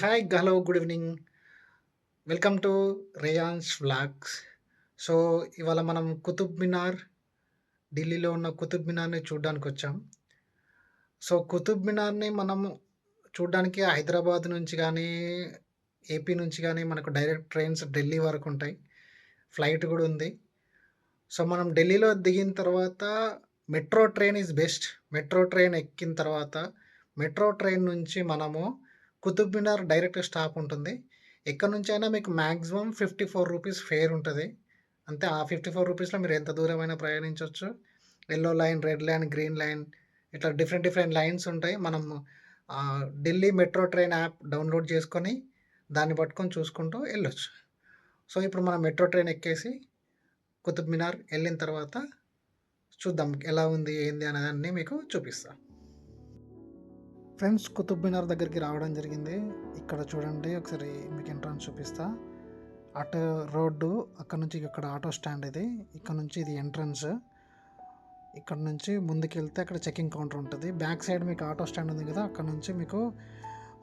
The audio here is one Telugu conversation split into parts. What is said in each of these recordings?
Hi. Hello. Good evening. Welcome to Rayans vlogs. So, ఇవాళ మనం కుతుబ్ మినార్, ఢిల్లీలో ఉన్న కుతుబ్ మినార్‌ని చూడ్డానికొచ్చాం. సో, కుతుబ్ మినార్‌ని మనము చూడ్డానికి హైదరాబాద్ నుంచి గానీ, ఏపీ నుంచి గానీ మనకు డైరెక్ట్ ట్రైన్స్ ఢిల్లీ వరకుంటాయి. ఫ్లైట్ గూడా ఉంది. సో, మనం ఢిల్లీలో దిగిన తర్వాత metro train is best. Metro train ఎక్కిన తర్వాత, మెట్రో ట్రైన్ నుంచి మనము కుతుబ్ మినార్ డైరెక్ట్ స్టాప్ ఉంటుంది. ఎక్కడి నుంచైనా మీకు మాక్సిమం రూ. 54 ఫేర్ ఉంటది. అంతే. ఆ రూ. 54లో మీరు ఎంత దూరమైనా ప్రయాణించొచ్చు. Yellow line, red line, green line ఇట్లా డిఫరెంట్ డిఫరెంట్ లైన్స్ ఉంటాయి. మనము Delhi metro train app download చేసుకొని, దాన్ని పట్టుకొని చూసుకుంటూ ఎళ్ళొచ్చు. సో, ఇప్పుడు మనం మెట్రో ట్రైన్ ఎక్కేసి కుతుబ్ మినార్ ఎళ్ళిన తర్వాత చూద్దాం ఎలా ఉంది, ఏంది అనేదాన్ని మీకు చూపిస్తా. ఫ్రెండ్స్, కుతుబ్ మినార్ దగ్గరికి రావడం జరిగింది. ఇక్కడ చూడండి, ఒకసారి మీకు ఎంట్రన్స్ చూపిస్తా. అటు రోడ్డు, అక్కడ నుంచి ఇక్కడ ఆటో స్టాండ్ ఇది. ఇక్కడ నుంచి ఇది ఎంట్రన్స్. ఇక్కడ నుంచి ముందుకెళ్తే అక్కడ చెకింగ్ కౌంటర్ ఉంటుంది. బ్యాక్ సైడ్ మీకు ఆటో స్టాండ్ ఉంది కదా, అక్కడ నుంచి మీకు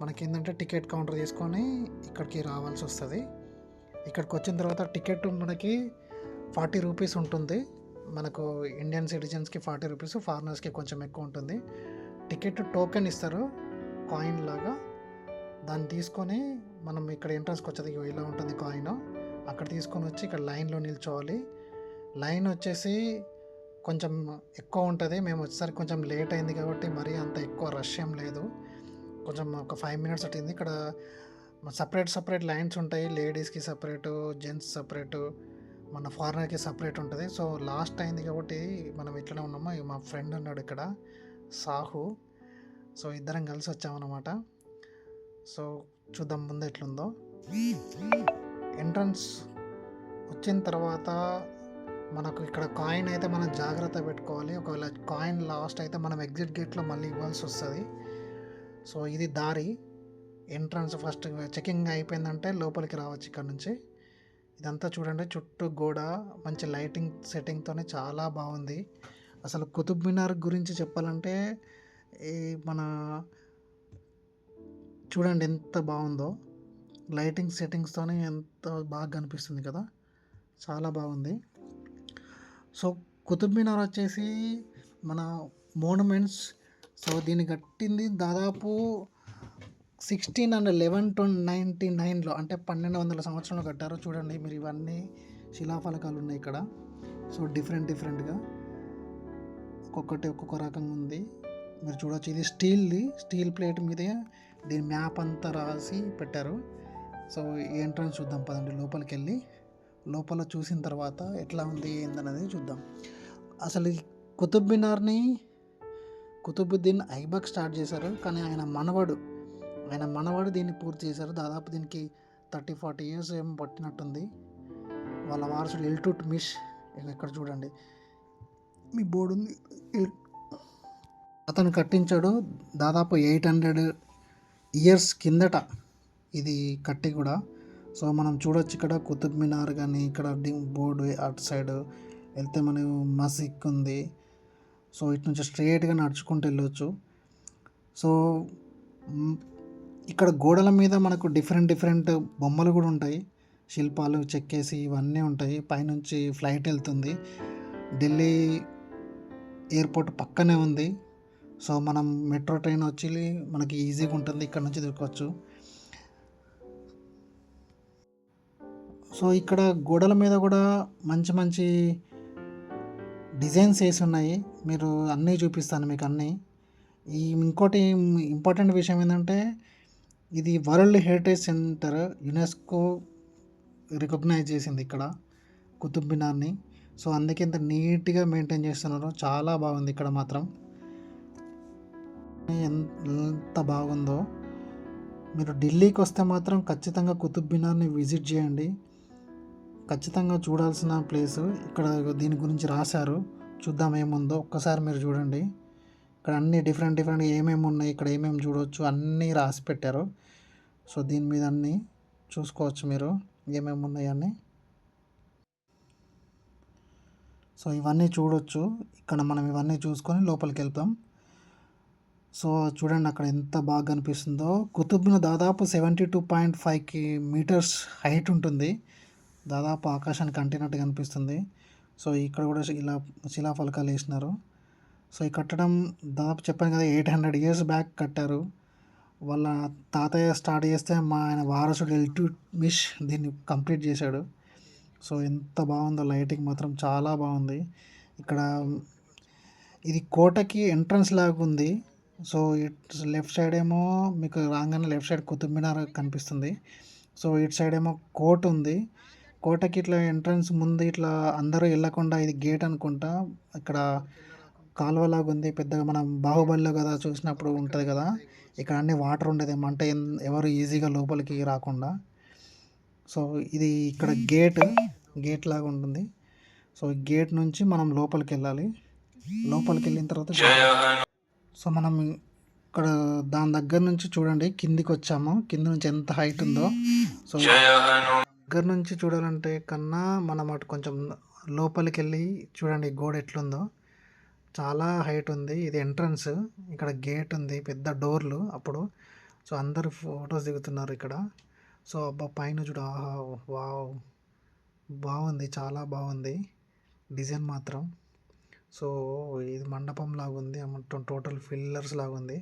మనకేందంటే టికెట్ కౌంటర్ తీసుకొని ఇక్కడికి రావాల్సి వస్తుంది. ఇక్కడికి వచ్చిన తర్వాత టికెట్ మనకి రూ. 40 ఉంటుంది. మనకు ఇండియన్ సిటిజన్స్కి రూ. 40, ఫారినర్స్కి కొంచెం ఎక్కువ ఉంటుంది. టికెట్ టోకెన్ ఇస్తారు, కాయిన్ లాగా. దాన్ని తీసుకొని మనం ఇక్కడ ఎంట్రన్స్కి వచ్చేది ఇలా ఉంటుంది కాయిన్. అక్కడ తీసుకొని వచ్చి ఇక్కడ లైన్లో నిల్చోవాలి. లైన్ వచ్చేసి కొంచెం ఎక్కువ ఉంటుంది. మేము వచ్చేసరికి కొంచెం లేట్ అయింది కాబట్టి మరీ అంత ఎక్కువ రష్ ఏం లేదు. కొంచెం ఒక 5 మినిట్స్ పట్టింది. ఇక్కడ సపరేట్ లైన్స్ ఉంటాయి. లేడీస్కి సపరేటు, జెంట్స్ సపరేటు, మన ఫారినర్కి సపరేట్ ఉంటుంది. సో, లాస్ట్ అయింది కాబట్టి మనం ఇట్లనే ఉన్నాము. మా ఫ్రెండ్ ఉన్నాడు ఇక్కడ, సాహు. సో, ఇద్దరం కలిసి వచ్చామన్నమాట. సో, చూద్దాం ముందు ఎట్లుందో. ఎంట్రన్స్ వచ్చిన తర్వాత మనకు ఇక్కడ కాయిన్ అయితే మనం జాగ్రత్త పెట్టుకోవాలి. ఒకవేళ కాయిన్ లాస్ట్ అయితే మనం ఎగ్జిట్ గేట్లో మళ్ళీ ఇవ్వాల్సి వస్తుంది. సో, ఇది దారి. ఎంట్రన్స్ ఫస్ట్ చెకింగ్ అయిపోయిందంటే లోపలికి రావచ్చు ఇక్కడ నుంచి. ఇదంతా చూడండి, చుట్టూ గోడ, మంచి లైటింగ్ సెట్టింగ్తోనే చాలా బాగుంది. అసలు కుతుబ్ మినార్ గురించి చెప్పాలంటే ఈ మన చూడండి ఎంత బాగుందో. లైటింగ్ సెట్టింగ్స్తోనే ఎంత బాగా కనిపిస్తుంది కదా, చాలా బాగుంది. సో, కుతుబ్ మినార్ వచ్చేసి మన మోనుమెంట్స్. సో, దీన్ని కట్టింది దాదాపు 1611-99లో, అంటే 1200 సంవత్సరంలో కట్టారు. చూడండి మీరు, ఇవన్నీ శిలాఫలకాలు ఉన్నాయి ఇక్కడ. సో, డిఫరెంట్గా ఒక్కొక్కటి ఒక్కొక్క రకంగా ఉంది. మీరు చూడవచ్చు, ఇది స్టీల్ ప్లేట్ మీదే దీని మ్యాప్ అంతా రాసి పెట్టారు. సో, ఈ ఎంట్రన్స్ చూద్దాం పదండి. లోపలికి వెళ్ళి లోపల చూసిన తర్వాత ఎట్లా ఉంది ఏందనేది చూద్దాం. అసలు ఈ కుతుబ్ మినార్ని కుతుబుద్దీన్ ఐబక్ స్టార్ట్ చేశారు, కానీ ఆయన మనవడు దీన్ని పూర్తి చేశారు. దాదాపు దీనికి 30-40 ఇయర్స్ ఏమో పట్టినట్టుంది. వాళ్ళ వారసుడు ఇల్టుట్మిష్. ఇక్కడ చూడండి మీ బోర్డు ఉంది. అతను కట్టించాడు దాదాపు 800 ఇయర్స్ కిందట ఇది కట్టి కూడా. సో, మనం చూడొచ్చు ఇక్కడ కుతుబ్ మినార్ కానీ, ఇక్కడ బోర్డు అటు సైడ్ వెళ్తే మనం మసీద్ ఉంది. సో, ఇటు నుంచి స్ట్రైట్గా నడుచుకుంటూ వెళ్ళొచ్చు. సో, ఇక్కడ గోడల మీద మనకు డిఫరెంట్ బొమ్మలు కూడా ఉంటాయి, శిల్పాలు చెక్కేసి ఇవన్నీ ఉంటాయి. పైనుంచి ఫ్లైట్ వెళ్తుంది. ఢిల్లీ ఎయిర్పోర్ట్ పక్కనే ఉంది. సో, మనం మెట్రో ట్రైన్ వచ్చి మనకి ఈజీగా ఉంటుంది, ఇక్కడ నుంచి దొరకవచ్చు. సో, ఇక్కడ గోడల మీద కూడా మంచి డిజైన్స్ వేసి ఉన్నాయి. మీరు అన్నీ చూపిస్తాను మీకు అన్నీ. ఇంకోటి ఇంపార్టెంట్ విషయం ఏంటంటే, ఇది world heritage centre, UNESCO recognise చేసింది ఇక్కడ కుతుబ్ మినార్ని. సో, అందుకే ఇంత నీట్గా మెయింటైన్ చేస్తున్నారు. చాలా బాగుంది ఇక్కడ మాత్రం. ఎంత బాగుందో. మీరు ఢిల్లీకి వస్తే మాత్రం ఖచ్చితంగా కుతుబ్ మినార్ని విజిట్ చేయండి. ఖచ్చితంగా చూడాల్సిన ప్లేసు. ఇక్కడ దీని గురించి రాశారు, చూద్దాం ఏముందో. ఒక్కసారి మీరు చూడండి. ఇక్కడ అన్ని డిఫరెంట్ ఏమేమి ఉన్నాయి, ఇక్కడ ఏమేమి చూడవచ్చు అన్నీ రాసి పెట్టారు. సో, దీని మీద అన్నీ చూసుకోవచ్చు మీరు, ఏమేమి ఉన్నాయని. సో, ఇవన్నీ చూడొచ్చు. ఇక్కడ మనం ఇవన్నీ చూసుకొని లోపలికి వెళ్తాం. సో చూడండి అక్కడ ఎంత బాగా కనిపిస్తుందో. కుతుబ్ మినార్ దాదాపు 72.5 మీటర్స్ హైట్ ఉంటుంది. దాదాపు ఆకాశానికి అంటినట్టు కనిపిస్తుంది. సో ఇక్కడ కూడా ఇలా శిలాఫలకాలు వేసినారు. సో ఈ కట్టడం దాదాపు చెప్పాను కదా 800 ఇయర్స్ బ్యాక్ కట్టారు. వాళ్ళ తాతయ్య స్టార్ట్ చేస్తే ఆయన వారసుడు ఇల్టుట్మిష్ దీన్ని కంప్లీట్ చేశాడు. సో ఎంత బాగుందో, లైటింగ్ మాత్రం చాలా బాగుంది. ఇక్కడ ఇది కోటకి ఎంట్రన్స్ లాగా ఉంది. సో ఇట్ లెఫ్ట్ సైడ్ ఏమో మీకు రాగానే లెఫ్ట్ సైడ్ కుతుబ్ మినార్ కనిపిస్తుంది. సో ఇటు సైడ్ ఏమో కోట ఉంది. కోటకి ఇట్లా ఎంట్రన్స్ ముందు ఇట్లా అందరూ వెళ్ళకుండా ఇది గేట్ అనుకుంటా. ఇక్కడ కాలువలాగా ఉంది పెద్దగా. మనం బాహుబలిలో కదా చూసినప్పుడు ఉంటుంది కదా, ఇక్కడ అన్ని వాటర్ ఉండేదేమో, అంటే ఎవరు ఈజీగా లోపలికి రాకుండా. సో ఇది ఇక్కడ గేట్ లాగా ఉంటుంది. సో గేట్ నుంచి మనం లోపలికి వెళ్ళాలి. లోపలికి వెళ్ళిన తర్వాత సో మనం ఇక్కడ దాని దగ్గర నుంచి చూడండి కిందికి వచ్చాము. కింద నుంచి ఎంత హైట్ ఉందో. సో దగ్గర నుంచి చూడాలంటే కన్నా మనం అటు కొంచెం లోపలికి వెళ్ళి చూడండి గోడ ఎట్లుందో. చాలా హైట్ ఉంది. ఇది ఎంట్రన్స్. ఇక్కడ గేట్ ఉంది, పెద్ద డోర్లు అప్పుడు. సో అందరు ఫొటోస్ దిగుతున్నారు ఇక్కడ. సో అబ్బా పైన చూడ, ఆహా వావ్, బాగుంది, చాలా బాగుంది డిజైన్ మాత్రం. సో ఇది మండపం లాగా ఉంది మొత్తం, టోటల్ పిల్లర్స్ లాగా ఉంది.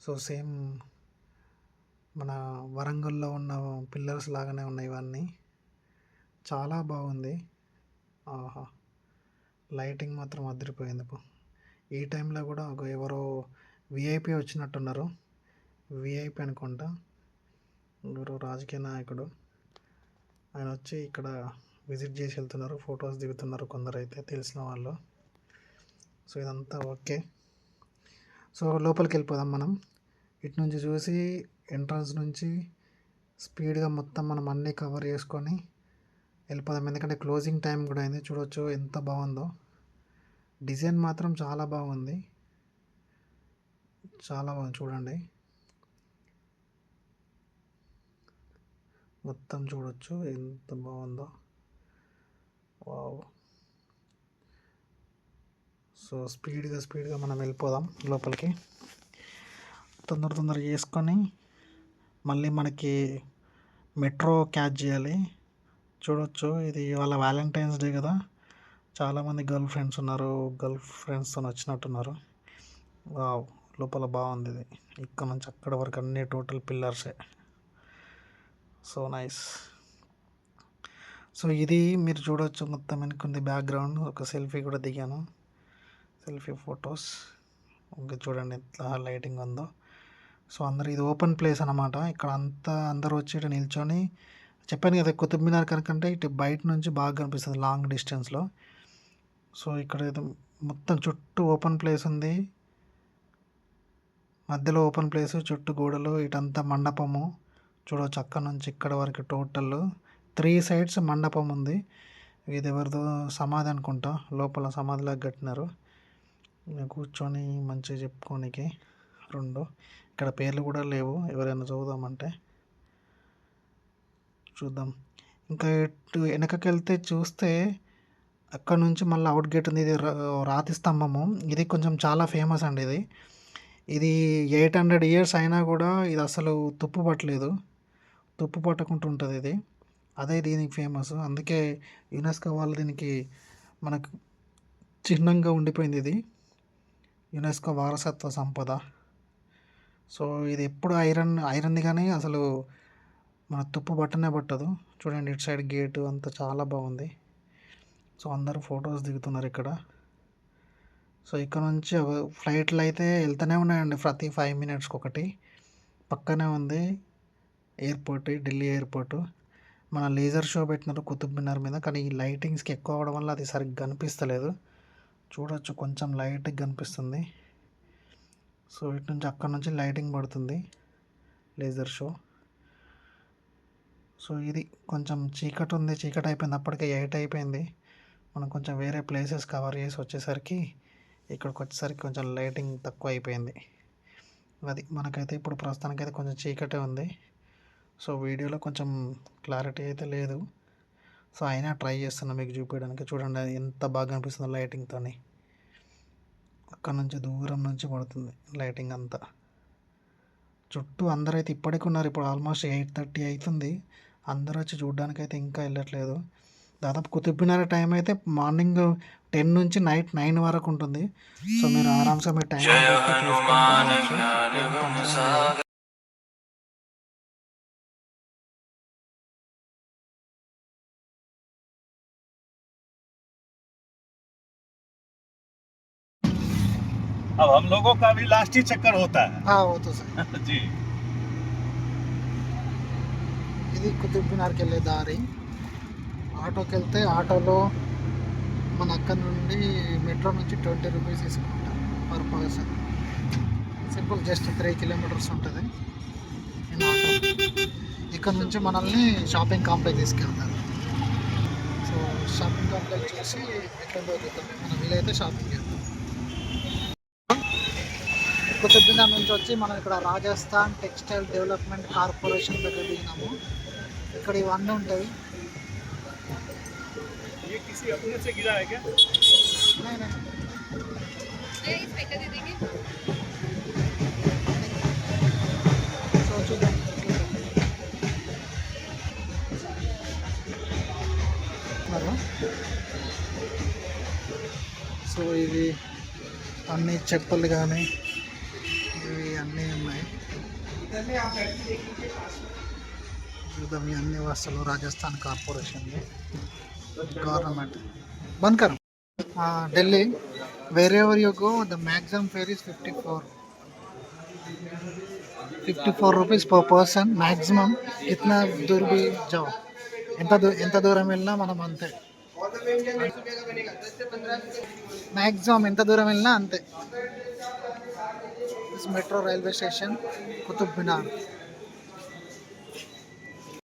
సో సేమ్ మన వరంగల్లో ఉన్న పిల్లర్స్ లాగానే ఉన్నాయి ఇవన్నీ. చాలా బాగుంది. ఆహా, లైటింగ్ మాత్రం అదిరిపోయింది. ఈ టైంలో కూడా ఎవరో విఐపి వచ్చినట్టున్నారు. విఐపి అనుకుంటా, ఎవరో రాజకీయ నాయకుడు. ఆయన వచ్చి ఇక్కడ విజిట్ చేసి వెళ్తున్నారు, ఫొటోస్ దిగుతున్నారు కొందరు అయితే తెలిసిన వాళ్ళు. సో ఇదంతా ఓకే. సో లోపలికి వెళ్ళిపోదాం మనం. ఇటు నుంచి చూసి ఎంట్రన్స్ నుంచి స్పీడ్గా మొత్తం మనం అన్నీ కవర్ చేసుకొని వెళ్ళిపోదాం. ఎందుకంటే క్లోజింగ్ టైం కూడా అయింది. చూడవచ్చు ఎంత బాగుందో. డిజైన్ మాత్రం చాలా బాగుంది, చాలా బాగుంది. చూడండి మొత్తం చూడవచ్చు ఎంత బాగుందో. వావ్. సో స్పీడ్గా మనం వెళ్ళిపోదాం లోపలికి. తొందర చేసుకొని మళ్ళీ మనకి మెట్రో క్యాచ్ చేయాలి. చూడవచ్చు ఇది వాళ్ళ వ్యాలంటైన్స్ డే కదా, చాలామంది గర్ల్ ఫ్రెండ్స్ ఉన్నారు, గర్ల్ ఫ్రెండ్స్తో వచ్చినట్టున్నారు. వావ్, లోపల బాగుంది ఇది. ఇక్కడ నుంచి అక్కడ వరకు అన్ని టోటల్ పిల్లర్సే. So nice. సో ఇది మీరు చూడవచ్చు మొత్తం వెనుకుంది బ్యాక్గ్రౌండ్. ఒక సెల్ఫీ కూడా దిగాను, సెల్ఫీ ఫొటోస్. ఇంకా చూడండి ఎట్లా లైటింగ్ ఉందో. సో అందరు, ఇది ఓపెన్ ప్లేస్ అనమాట. ఇక్కడ అంతా అందరూ వచ్చి ఇటు నిల్చొని, చెప్పాను కదా కుతుబ్ మినార్ కనుకంటే ఇటు బయట నుంచి బాగా కనిపిస్తుంది లాంగ్ డిస్టెన్స్లో. సో ఇక్కడ ఏదో మొత్తం చుట్టూ ఓపెన్ ప్లేస్ ఉంది, మధ్యలో ఓపెన్ ప్లేస్, చుట్టూ గోడలు, ఇటంతా మండపము. చూడవచ్చు అక్కడ నుంచి ఇక్కడ వరకు టోటల్ 3 సైడ్స్ మండపం ఉంది. ఇది ఎవరిదో సమాధి అనుకుంటా, లోపల సమాధిలాగా కట్టినారు. కూర్చొని మంచిగా చెప్పుకోనికి. 2 ఇక్కడ పేర్లు కూడా లేవు, ఎవరైనా చదువుదామంటే చూద్దాం. ఇంకా ఇటు వెనకకి వెళ్తే చూస్తే అక్కడ నుంచి మళ్ళీ అవుట్ గేట్ ఉంది. ఇది రాతి స్తంభము. ఇది కొంచెం చాలా ఫేమస్ అండి. ఇది 800 ఇయర్స్ అయినా కూడా ఇది అసలు తుప్పు పట్టలేదు, తుప్పు పట్టకుండా ఉంటుంది ఇది. అదే దీనికి ఫేమస్. అందుకే యునెస్కో వాళ్ళు దీనికి మనకు చిహ్నంగా ఉండిపోయింది. ఇది యునెస్కో వారసత్వ సంపద. సో ఇది ఎప్పుడు ఐరన్ది కానీ అసలు మన తుప్పు బట్టనే పట్టదు. చూడండి ఇటు సైడ్ గేటు అంతా చాలా బాగుంది. సో అందరూ ఫొటోస్ దిగుతున్నారు ఇక్కడ. సో ఇక్కడ నుంచి ఫ్లైట్లు అయితే వెళ్తూనే ఉన్నాయండి, ప్రతి 5 మినిట్స్కి ఒకటి. పక్కనే ఉంది ఎయిర్పోర్ట్, ఢిల్లీ ఎయిర్పోర్టు. మన లేజర్ షో పెట్టినారు కుతుబ్ మినార్ మీద, కానీ ఈ లైటింగ్స్కి ఎక్కువ అవ్వడం వల్ల అది సరిగ్గా కనిపిస్తలేదు. చూడవచ్చు కొంచెం లైట్గా కనిపిస్తుంది. సో ఇటు నుంచి అక్కడ నుంచి లైటింగ్ పడుతుంది లేజర్ షో. సో ఇది కొంచెం చీకటి ఉంది, చీకటి అయిపోయింది, అప్పటికే 8 అయిపోయింది. మనం కొంచెం వేరే ప్లేసెస్ కవర్ చేసి వచ్చేసరికి ఇక్కడికి వచ్చేసరికి కొంచెం లైటింగ్ తక్కువ అయిపోయింది. అది మనకైతే ఇప్పుడు ప్రస్తుతానికైతే కొంచెం చీకటే ఉంది. సో వీడియోలో కొంచెం క్లారిటీ అయితే లేదు. సో అయినా ట్రై చేస్తున్నా మీకు చూపించడానికి. చూడండి అది ఎంత బాగా అనిపిస్తుందో లైటింగ్తో. అక్కడ నుంచి దూరం నుంచి పడుతుంది లైటింగ్ అంతా. చుట్టూ అందరైతే ఇప్పటికి ఉన్నారు. ఇప్పుడు ఆల్మోస్ట్ 8:30 అవుతుంది. అందరూ వచ్చి చూడడానికైతే ఇంకా వెళ్ళట్లేదు. దాదాపు కుతుబ్ మినార్ టైం అయితే మార్నింగ్ 10 నుంచి నైట్ 9 వరకు ఉంటుంది. సో మీరు ఆరామ్సే మీ టైం పెట్టి చూసుకొని రావచ్చు. ఏం తొందర లేదు. अब हम लोगों का भी लास्ट ही चक्कर होता है। అవుతుంది సార్. जी ఇది కుతుబ్ మినార్కి వెళ్ళే దారి. ఆటోకి వెళ్తే ఆటోలో మన అక్కడ నుండి మెట్రో నుంచి 20 రూపీస్ తీసుకుంటారు per person. Simple just 3 kilometres ఉంటుంది ఇన్ ఆటో. ఇక్కడ నుంచి మనల్ని షాపింగ్ కాంప్లెక్స్ తీసుకెళ్తారు. సో షాపింగ్ కాంప్లెక్స్ చూసి ఎక్కడ దొరుకుతుంది మన వీలైతే షాపింగ్ చేస్తాం. కుతుబ్ మినార్ నుంచి వచ్చి మనం ఇక్కడ రాజస్థాన్ టెక్స్టైల్ డెవలప్మెంట్ కార్పొరేషన్ దగ్గర దిగినాము. ఇక్కడ ఇవన్నీ ఉంటాయి. ये किसी अपने से गिरा है क्या? नहीं, नहीं. సో చూద్దాం. సో ఇవి అన్ని చెప్పులు కానీ ఇవి అన్నీ ఉన్నాయి. చూద్దాం ఈ అన్ని వస్తువులు రాజస్థాన్ కార్పొరేషన్ గవర్నమెంట్ బంద్ కरो. Delhi wherever you go the maximum fare is 54 rupees per person maximum. కిतना దూర్ भी जाओ ఎంత దూరం వెళ్ళినా మనం అంతే. మ్యాక్సిమం ఎంత దూరం వెళ్ళినా అంతే. మెట్రో రైల్వే స్టేషన్ కుతుబ్ మినార్.